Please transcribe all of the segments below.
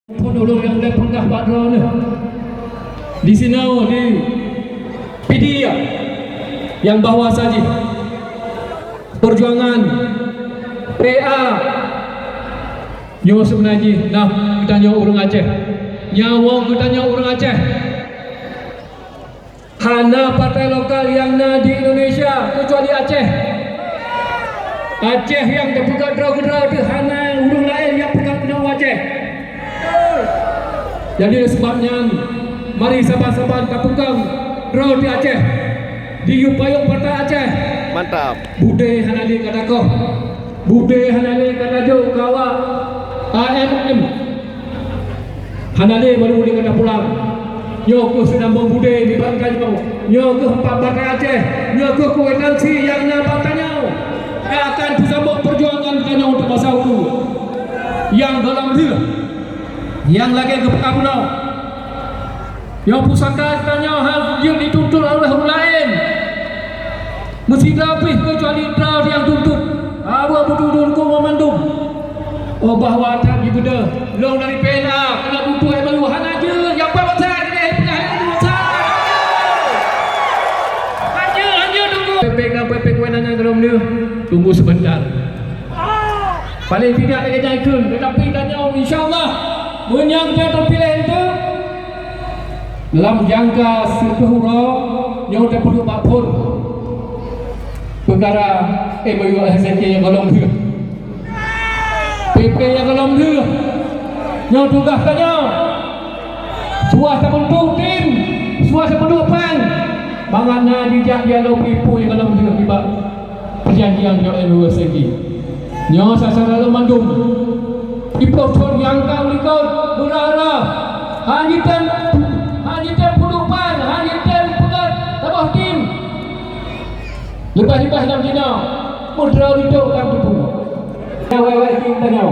Penolong yang boleh penggah Badra ni di sini di PD yang bawa saja perjuangan PA nyawa sebenarnya nah kita nyawa orang Aceh nyawa kita nyawa orang Aceh hana partai lokal yang ada di Indonesia kecuali Aceh yang terpegang draw-draw itu hana orang lain yang pegang nyawa Aceh. Jadi sebabnya mari sahabat-sahabat kapukang draw di Aceh di upayung partai Aceh mantap bude hanali katakoh bude hanali katajo kawa AMM hanali baru boleh kata pulang nyoku sedang bude di bangkai kau nyoku empat partai Aceh nyoku kuitansi yang nampaknya akan bersama perjuangan tanya untuk masa itu yang dalam dia yang lagi ke Pekabuna yang pusaka tanya hal yang dituntut oleh orang lain mesti rapih kecuali draw yang tuntut apa betul-betul kau memandung oh bahawa tak dibeda long dari PNA kena tuntut yang meluahan aja yang berbesar ini hanya tunggu PP kewenangan dalam dia tunggu sebentar paling tidak ada kejadian tetapi tanya insyaAllah yang dia terpilih itu dalam jangka sekehura yang dia perlu bapun perkara MOU SNK yang golong dia PP yang golong dia yang tugas tanya suasa bentuk tim suasa bentuk pan bangana dijak dia lo pipu yang golong dia tiba perjanjian yang MOU SNK yang sasara lo mandum dipotong yang kau likut berarah hanyitan pelupan hanyitan pegat tabah tim lepas-lepas dalam Cina mudra hidup dalam tubuh wawai tim tanya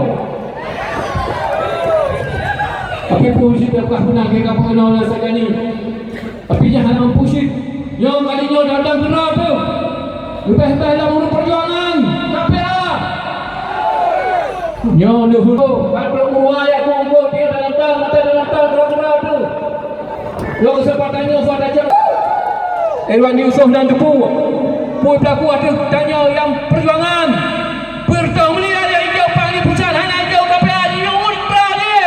tapi puisi berkah menang ke kampung nol sekali tapi jangan mempusit yang kalinya datang gerak tu lepas-lepas dalam perjuangan KPA nyo dulu kalau muaya kumpul dia dalam tahun tu lo kesempatannya sudah jam Irwan Yusuf dan Depu pui pelaku ada tanya yang perjuangan bertemu ni ada hijau panggil pusat hanya hijau KPA yang ultra ni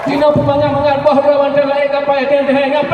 Cina pemanggah bahawa mantan lain kapal yang